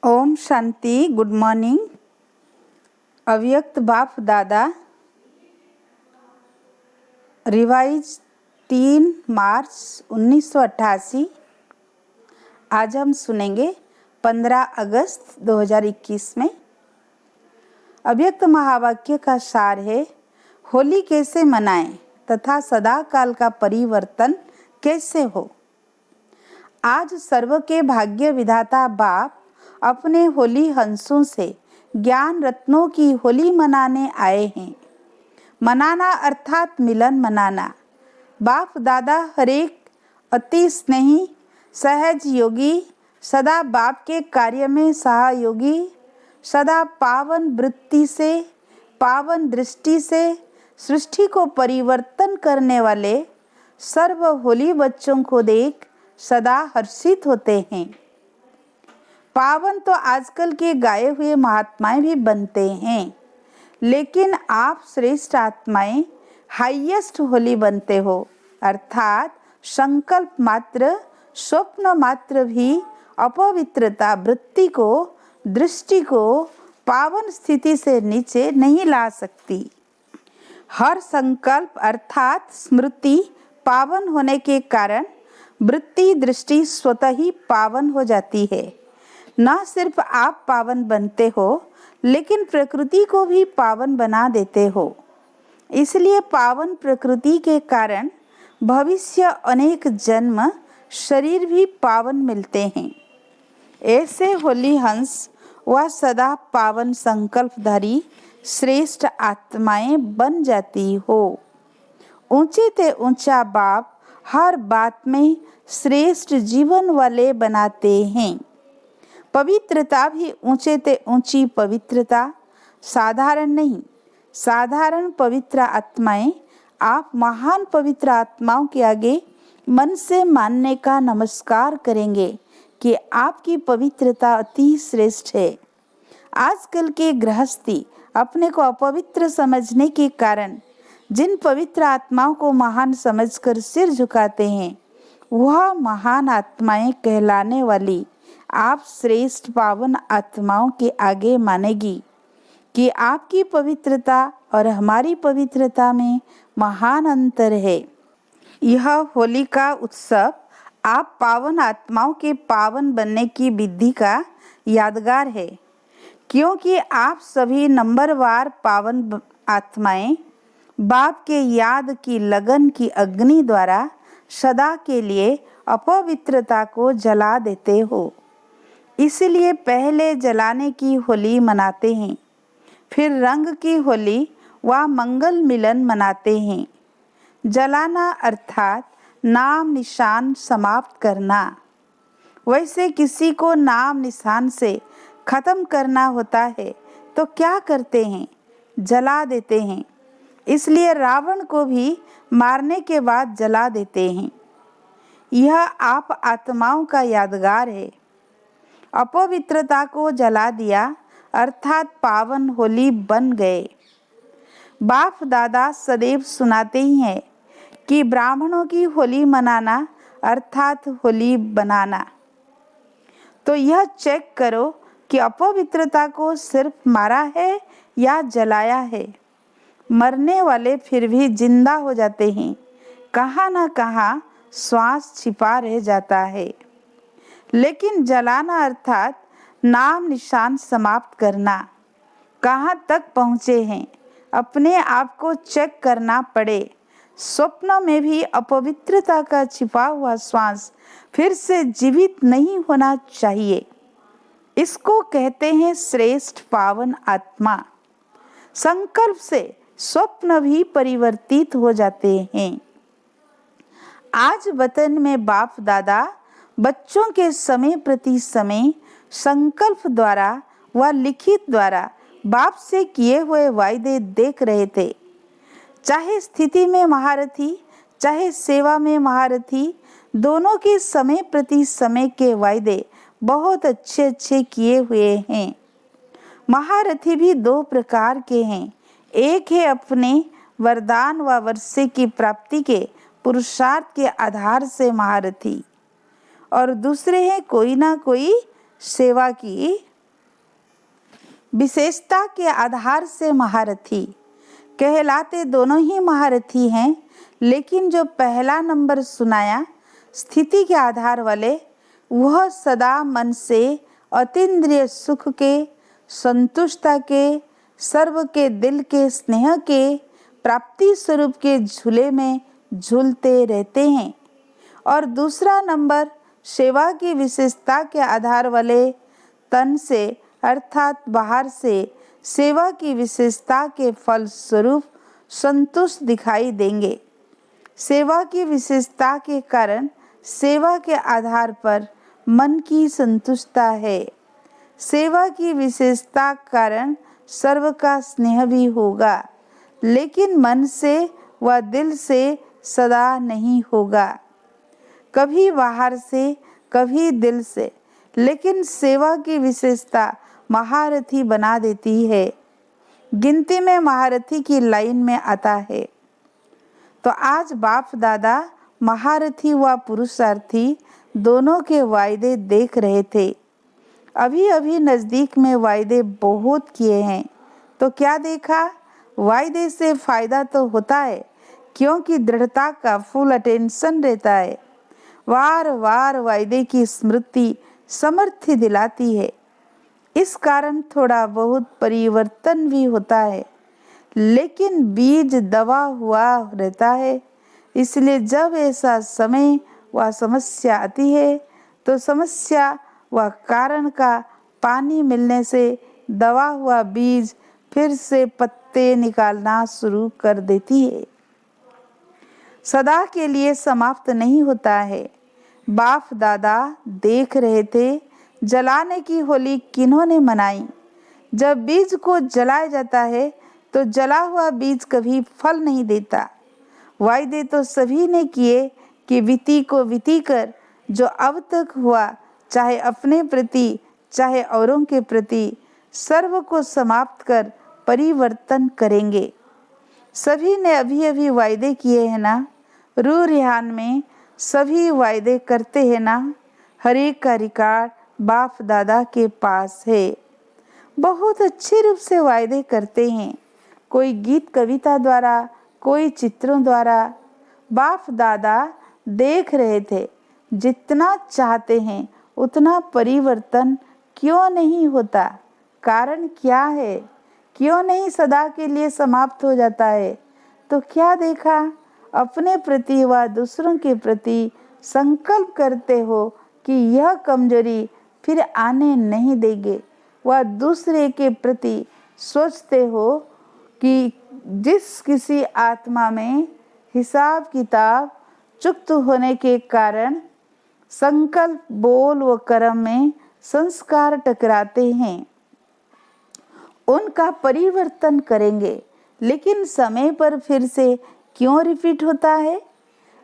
Om Shanti. Good morning. अव्यक्त बाप दादा रिवाइज 3 मार्च 1988। आज हम सुनेंगे 15 अगस्त 2021 में। अव्यक्त महावाक्य का सार है, होली कैसे मनाएं तथा सदा काल का परिवर्तन कैसे हो। आज सर्व के भाग्य विधाता बाप अपने होली हंसों से ज्ञान रत्नों की होली मनाने आए हैं। मनाना अर्थात मिलन मनाना। बाप दादा हरेक अति स्नेही सहज योगी, सदा बाप के कार्य में सहयोगी, सदा पावन वृत्ति से पावन दृष्टि से सृष्टि को परिवर्तन करने वाले सर्व होली बच्चों को देख सदा हर्षित होते हैं। पावन तो आजकल के गाए हुए महात्माएं भी बनते हैं, लेकिन आप श्रेष्ठ आत्माएं हाईएस्ट होली बनते हो, अर्थात संकल्प मात्र स्वप्न मात्र भी अपवित्रता वृत्ति को दृष्टि को पावन स्थिति से नीचे नहीं ला सकती। हर संकल्प अर्थात स्मृति पावन होने के कारण वृत्ति दृष्टि स्वतः ही पावन हो जाती है। न सिर्फ आप पावन बनते हो, लेकिन प्रकृति को भी पावन बना देते हो। इसलिए पावन प्रकृति के कारण भविष्य अनेक जन्म शरीर भी पावन मिलते हैं। ऐसे होली हंस व सदा पावन संकल्पधारी श्रेष्ठ आत्माएं बन जाती हो। ऊंचे ते ऊंचा बाप हर बात में श्रेष्ठ जीवन वाले बनाते हैं। पवित्रता भी ऊंचे ते ऊंची पवित्रता, साधारण नहीं, साधारण पवित्र आत्माएं आप महान पवित्र आत्माओं के आगे मन से मानने का नमस्कार करेंगे कि आपकी पवित्रता अति श्रेष्ठ है। आजकल के गृहस्थी अपने को अपवित्र समझने के कारण जिन पवित्र आत्माओं को महान समझकर सिर झुकाते हैं, वह महान आत्माएं कहलाने वाली आप श्रेष्ठ पावन आत्माओं के आगे मानेगी कि आपकी पवित्रता और हमारी पवित्रता में महान अंतर है। यह होली का उत्सव आप पावन आत्माओं के पावन बनने की विधि का यादगार है, क्योंकि आप सभी नंबरवार पावन आत्माएं बाप के याद की लगन की अग्नि द्वारा सदा के लिए अपवित्रता को जला देते हो। इसलिए पहले जलाने की होली मनाते हैं, फिर रंग की होली व मंगल मिलन मनाते हैं। जलाना अर्थात नाम निशान समाप्त करना। वैसे किसी को नाम निशान से खत्म करना होता है तो क्या करते हैं? जला देते हैं। इसलिए रावण को भी मारने के बाद जला देते हैं। यह आप आत्माओं का यादगार है। अपवित्रता को जला दिया अर्थात पावन होली बन गए। बाप दादा सदैव सुनाते ही हैं कि ब्राह्मणों की होली मनाना अर्थात होली बनाना। तो यह चेक करो कि अपवित्रता को सिर्फ मारा है या जलाया है। मरने वाले फिर भी जिंदा हो जाते हैं, कहाँ ना कहाँ श्वास छिपा रह जाता है। लेकिन जलाना अर्थात नाम निशान समाप्त करना। कहाँ तक पहुँचे हैं, अपने आप को चेक करना पड़े। स्वप्न में भी अपवित्रता का छिपा हुआ श्वास फिर से जीवित नहीं होना चाहिए। इसको कहते हैं श्रेष्ठ पावन आत्मा। संकल्प से स्वप्न भी परिवर्तित हो जाते हैं। आज वतन में बाप दादा बच्चों के समय प्रति समय संकल्प द्वारा व लिखित द्वारा बाप से किए हुए वायदे देख रहे थे। चाहे स्थिति में महारथी, चाहे सेवा में महारथी, दोनों के समय प्रति समय के वायदे बहुत अच्छे अच्छे किए हुए हैं। महारथी भी 2 प्रकार के हैं। एक है अपने वरदान व वर्षे की प्राप्ति के पुरुषार्थ के आधार से महारथी, और दूसरे हैं कोई ना कोई सेवा की विशेषता के आधार से महारथी कहलाते दोनों ही महारथी हैं, लेकिन जो पहला नंबर सुनाया स्थिति के आधार वाले, वह सदा मन से अतीन्द्रिय सुख के, संतुष्टता के, सर्व के दिल के स्नेह के प्राप्ति स्वरूप के झूले में झूलते रहते हैं। और दूसरा नंबर सेवा की विशेषता के आधार वाले तन से अर्थात बाहर से सेवा की विशेषता के फल स्वरूप संतुष्ट दिखाई देंगे। सेवा की विशेषता के कारण सेवा के आधार पर मन की संतुष्टता है। सेवा की विशेषता कारण सर्व का स्नेह भी होगा, लेकिन मन से व दिल से सदा नहीं होगा, कभी बाहर से कभी दिल से। लेकिन सेवा की विशेषता महारथी बना देती है, गिनती में महारथी की लाइन में आता है। तो आज बाप दादा महारथी व पुरुषार्थी दोनों के वायदे देख रहे थे। अभी अभी नज़दीक में वायदे बहुत किए हैं, तो क्या देखा? वायदे से फायदा तो होता है, क्योंकि दृढ़ता का फुल अटेंशन रहता है। वार वार वायदे की स्मृति समर्थी दिलाती है। इस कारण थोड़ा बहुत परिवर्तन भी होता है, लेकिन बीज दबा हुआ रहता है। इसलिए जब ऐसा समय व समस्या आती है, तो समस्या व कारण का पानी मिलने से दबा हुआ बीज फिर से पत्ते निकालना शुरू कर देती है, सदा के लिए समाप्त नहीं होता है। बाप दादा देख रहे थे जलाने की होली किन्होंने मनाई। जब बीज को जलाया जाता है तो जला हुआ बीज कभी फल नहीं देता। वायदे तो सभी ने किए कि विति को विति कर, जो अब तक हुआ, चाहे अपने प्रति चाहे औरों के प्रति, सर्व को समाप्त कर परिवर्तन करेंगे। सभी ने अभी अभी वायदे किए हैं ना। रू रिहान में सभी वायदे करते हैं ना। हर एक का रिकॉर्ड बाप दादा के पास है। बहुत अच्छे रूप से वायदे करते हैं, कोई गीत कविता द्वारा, कोई चित्रों द्वारा। बाप दादा देख रहे थे जितना चाहते हैं उतना परिवर्तन क्यों नहीं होता, कारण क्या है, क्यों नहीं सदा के लिए समाप्त हो जाता है। तो क्या देखा? अपने प्रति व दूसरों के प्रति संकल्प करते हो कि यह कमजोरी फिर आने नहीं देंगे, व दूसरे के प्रति सोचते हो कि जिस किसी आत्मा में हिसाब किताब चुक्त होने के कारण संकल्प बोल व कर्म में संस्कार टकराते हैं, उनका परिवर्तन करेंगे। लेकिन समय पर फिर से क्यों रिपीट होता है?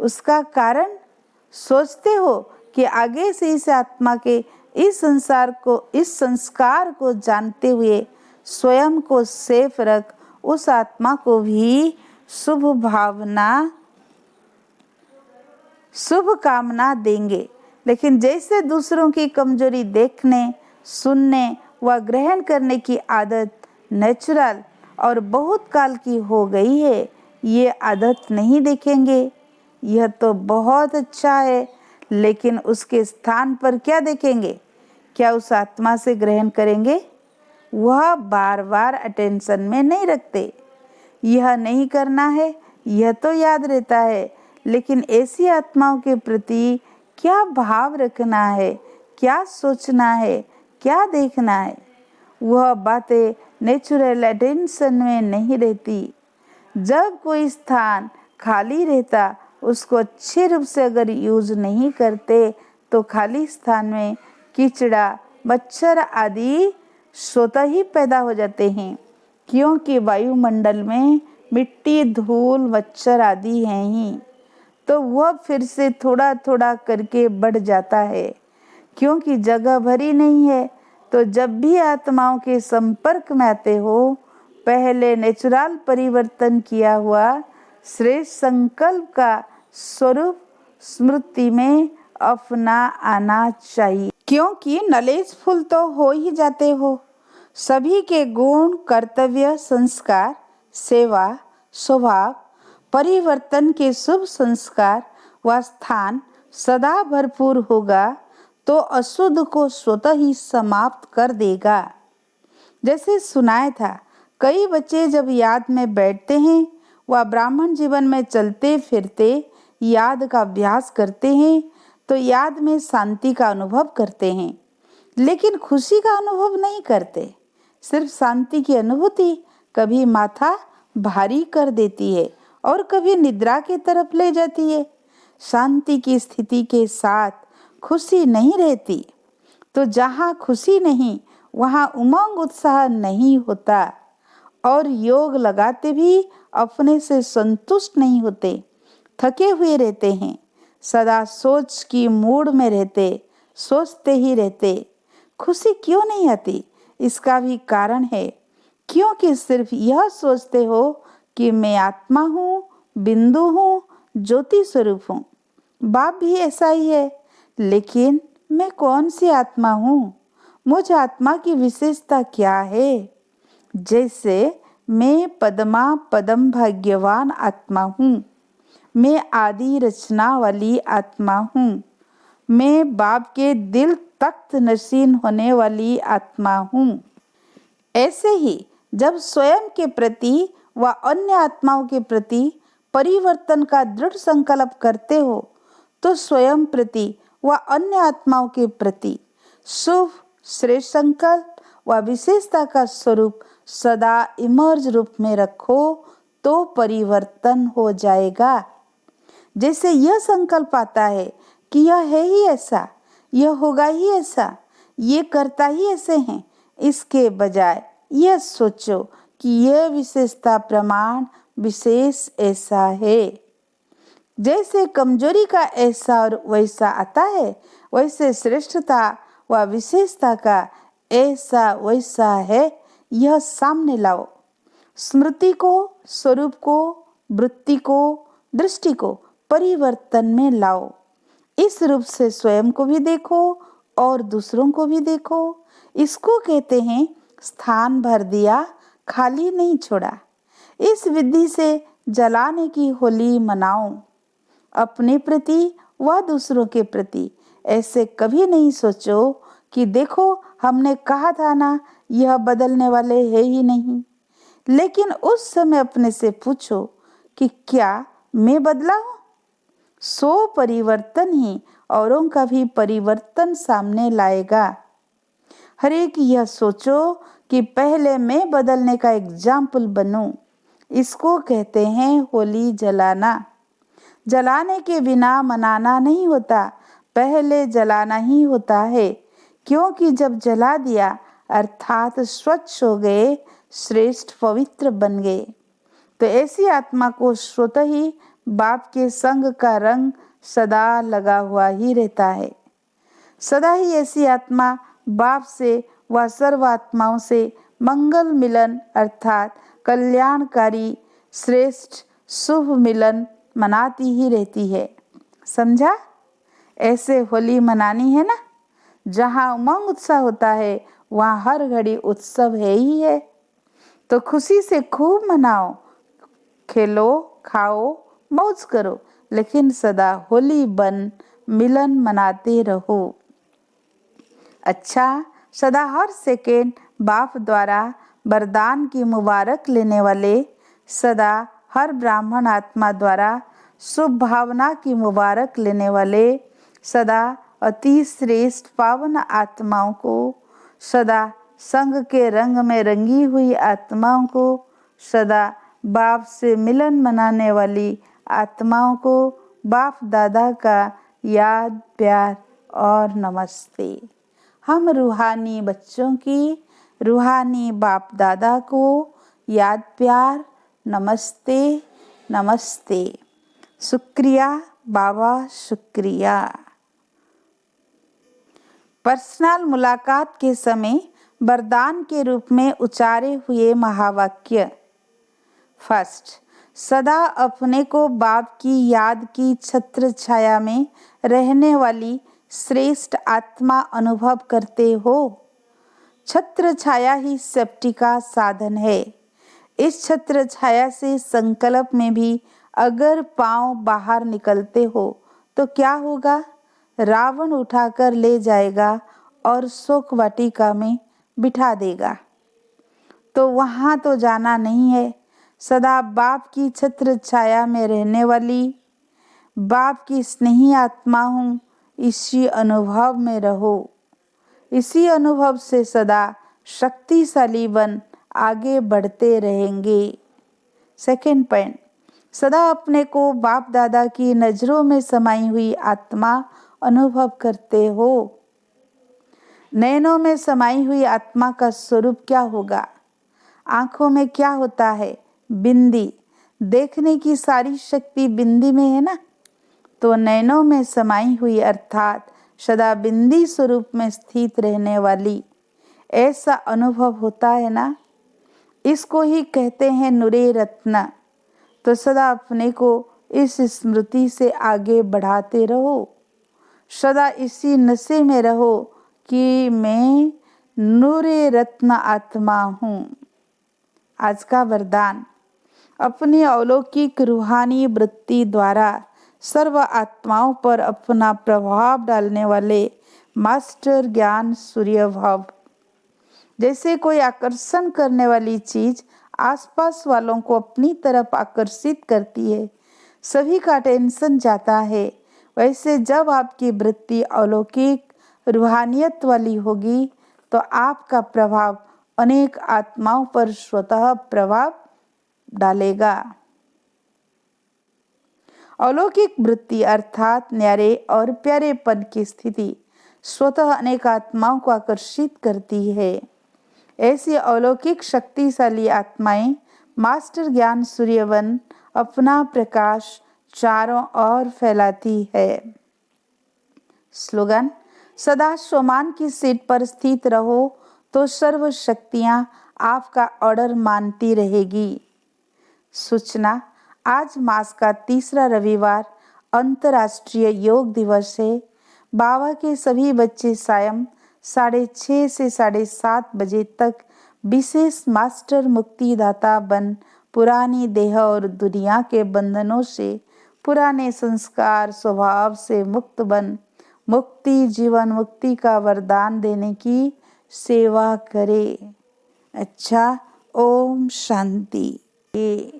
उसका कारण सोचते हो कि आगे से इस आत्मा के इस संस्कार को जानते हुए स्वयं को सेफ रख उस आत्मा को भी शुभ कामना देंगे। लेकिन जैसे दूसरों की कमजोरी देखने, सुनने व ग्रहण करने की आदत नेचुरल और बहुत काल की हो गई है, ये आदत नहीं देखेंगे। यह तो बहुत अच्छा है, लेकिन उसके स्थान पर क्या देखेंगे? क्या उस आत्मा से ग्रहण करेंगे? वह बार बार अटेंशन में नहीं रखते। यह नहीं करना है, यह तो याद रहता है, लेकिन ऐसी आत्माओं के प्रति क्या भाव रखना है, क्या सोचना है, क्या देखना है, वह बातें नेचुरल अटेंशन में नहीं रहती। जब कोई स्थान खाली रहता, उसको अच्छे रूप से अगर यूज नहीं करते, तो खाली स्थान में कीचड़ा, मच्छर आदि स्वतः ही पैदा हो जाते हैं, क्योंकि वायुमंडल में मिट्टी, धूल, मच्छर आदि हैं ही। तो वह फिर से थोड़ा थोड़ा करके बढ़ जाता है, क्योंकि जगह भरी नहीं है। तो जब भी आत्माओं के संपर्क में आते हो, पहले नेचुरल परिवर्तन किया हुआ श्रेष्ठ संकल्प का स्वरूप स्मृति में अपना आना चाहिए, क्योंकि नॉलेजफुल तो हो ही जाते हो। सभी के गुण, कर्तव्य, संस्कार, सेवा, स्वभाव, परिवर्तन के शुभ संस्कार व स्थान सदा भरपूर होगा तो अशुद्ध को स्वतः ही समाप्त कर देगा। जैसे सुनाया था, कई बच्चे जब याद में बैठते हैं व ब्राह्मण जीवन में चलते फिरते याद का अभ्यास करते हैं तो याद में शांति का अनुभव करते हैं, लेकिन खुशी का अनुभव नहीं करते। सिर्फ शांति की अनुभूति कभी माथा भारी कर देती है और कभी निद्रा की तरफ ले जाती है। शांति की स्थिति के साथ खुशी नहीं रहती, तो जहाँ खुशी नहीं वहाँ उमंग उत्साह नहीं होता और योग लगाते भी अपने से संतुष्ट नहीं होते, थके हुए रहते हैं, सदा सोच की मूड में रहते, सोचते ही रहते। खुशी क्यों नहीं आती? इसका भी कारण है क्योंकि सिर्फ यह सोचते हो कि मैं आत्मा हूँ, बिंदु हूँ, ज्योति स्वरूप हूँ। बाप भी ऐसा ही है, लेकिन मैं कौन सी आत्मा हूँ? मुझ आत्मा की विशेषता क्या है? जैसे मैं पद्मा पदम भाग्यवान आत्मा हूँ, मैं आदि रचना वाली आत्मा हूँ, मैं बाप के दिल तख्त नशीन होने वाली आत्मा हूँ। ऐसे ही जब स्वयं के प्रति व अन्य आत्माओं के प्रति परिवर्तन का दृढ़ संकल्प करते हो तो स्वयं प्रति व अन्य आत्माओं के प्रति शुभ श्रेष्ठ संकल्प व विशेषता का स्वरूप सदा इमर्ज रूप में रखो तो परिवर्तन हो जाएगा। जैसे यह संकल्प आता है कि यह है ही ऐसा, यह होगा ही ऐसा, ये करता ही ऐसे हैं, इसके बजाय यह सोचो कि यह विशेषता प्रमाण विशेष ऐसा है। जैसे कमजोरी का ऐसा और वैसा आता है, वैसे श्रेष्ठता व विशेषता का ऐसा वैसा है, यह सामने लाओ। स्मृति को, स्वरूप को, वृत्ति को, दृष्टि को परिवर्तन में लाओ। इस रूप से स्वयं को भी देखो और दूसरों को भी देखो। इसको कहते हैं स्थान भर दिया, खाली नहीं छोड़ा। इस विधि से जलाने की होली मनाओ। अपने प्रति व दूसरों के प्रति ऐसे कभी नहीं सोचो कि देखो हमने कहा था ना, यह बदलने वाले है ही नहीं। लेकिन उस समय अपने से पूछो कि क्या मैं बदला हूँ? सो परिवर्तन ही औरों का भी परिवर्तन सामने लाएगा। हर एक यह सोचो कि पहले मैं बदलने का एग्जाम्पल बनूं। इसको कहते हैं होली जलाना। जलाने के बिना मनाना नहीं होता, पहले जलाना ही होता है, क्योंकि जब जला दिया अर्थात स्वच्छ हो गए, श्रेष्ठ पवित्र बन गए, तो ऐसी आत्मा को स्वतः ही बाप के संग का रंग सदा लगा हुआ ही रहता है। सदा ही ऐसी आत्मा बाप से व सर्व आत्माओं से मंगल मिलन अर्थात कल्याणकारी श्रेष्ठ शुभ मिलन मनाती ही रहती है। समझा? ऐसे होली मनानी है ना। जहाँ उमंग उत्साह होता है वहाँ हर घड़ी उत्सव है ही है। तो खुशी से खूब मनाओ, खेलो, खाओ, मौज करो, लेकिन सदा होली बन मिलन मनाते रहो। अच्छा, सदा हर सेकेंड बाप द्वारा वरदान की मुबारक लेने वाले, सदा हर ब्राह्मण आत्मा द्वारा शुभ भावना की मुबारक लेने वाले, सदा अति श्रेष्ठ पावन आत्माओं को, सदा संग के रंग में रंगी हुई आत्माओं को, सदा बाप से मिलन मनाने वाली आत्माओं को बाप दादा का याद, प्यार और नमस्ते। हम रूहानी बच्चों की रूहानी बाप दादा को याद, प्यार, नमस्ते नमस्ते। शुक्रिया बाबा, शुक्रिया। पर्सनल मुलाकात के समय वरदान के रूप में उच्चारे हुए महावाक्य। फर्स्ट, सदा अपने को बाप की याद की छत्र छाया में रहने वाली श्रेष्ठ आत्मा अनुभव करते हो। छत्र छाया ही सेफ्टी का साधन है। इस छत्र छाया से संकल्प में भी अगर पांव बाहर निकलते हो तो क्या होगा? रावण उठाकर ले जाएगा और शोक वाटिका में बिठा देगा। तो वहाँ तो जाना नहीं है। सदा बाप की छत्र छाया में रहने वाली, बाप की स्नेही आत्मा हूँ, इसी अनुभव में रहो। इसी अनुभव से सदा शक्तिशाली बन आगे बढ़ते रहेंगे। सेकंड पॉइंट, सदा अपने को बाप दादा की नजरों में समाई हुई आत्मा अनुभव करते हो। नयनों में समाई हुई आत्मा का स्वरूप क्या होगा? आंखों में क्या होता है? बिंदी। देखने की सारी शक्ति बिंदी में है ना। तो नयनों में समाई हुई अर्थात सदा बिंदी स्वरूप में स्थित रहने वाली, ऐसा अनुभव होता है ना। इसको ही कहते हैं नूरे रत्न। तो सदा अपने को इस स्मृति से आगे बढ़ाते रहो। सदा इसी नशे में रहो कि मैं नूरे रत्न आत्मा हूँ। आज का वरदान, अपनी अलौकिक रूहानी वृत्ति द्वारा सर्व आत्माओं पर अपना प्रभाव डालने वाले मास्टर ज्ञान सूर्य भव। जैसे कोई आकर्षण करने वाली चीज आसपास वालों को अपनी तरफ आकर्षित करती है, सभी का टेंशन जाता है, वैसे जब आपकी वृत्ति अलौकिक रूहानियत वाली होगी तो आपका प्रभाव अनेक आत्माओं पर स्वतः प्रभाव डालेगा। अलौकिक वृत्ति अर्थात न्यारे और प्यारेपन की स्थिति स्वतः अनेक आत्माओं को आकर्षित करती है। ऐसी अलौकिक शक्तिशाली आत्माएं मास्टर ज्ञान सूर्यवन अपना प्रकाश चारों ओर फैलाती है। स्लोगन, सदा स्वमान की सीट पर स्थित रहो तो सर्व शक्तियां आपका ऑर्डर मानती रहेगी। सूचना, आज मास का तीसरा रविवार अंतर्राष्ट्रीय योग दिवस है। बाबा के सभी बच्चे सायं 6:30 से 7:30 बजे तक विशेष मास्टर मुक्तिदाता बन पुरानी देह और दुनिया के बंधनों से, पुराने संस्कार स्वभाव से मुक्त बन मुक्ति जीवन मुक्ति का वरदान देने की सेवा करे। अच्छा, ओम शांति।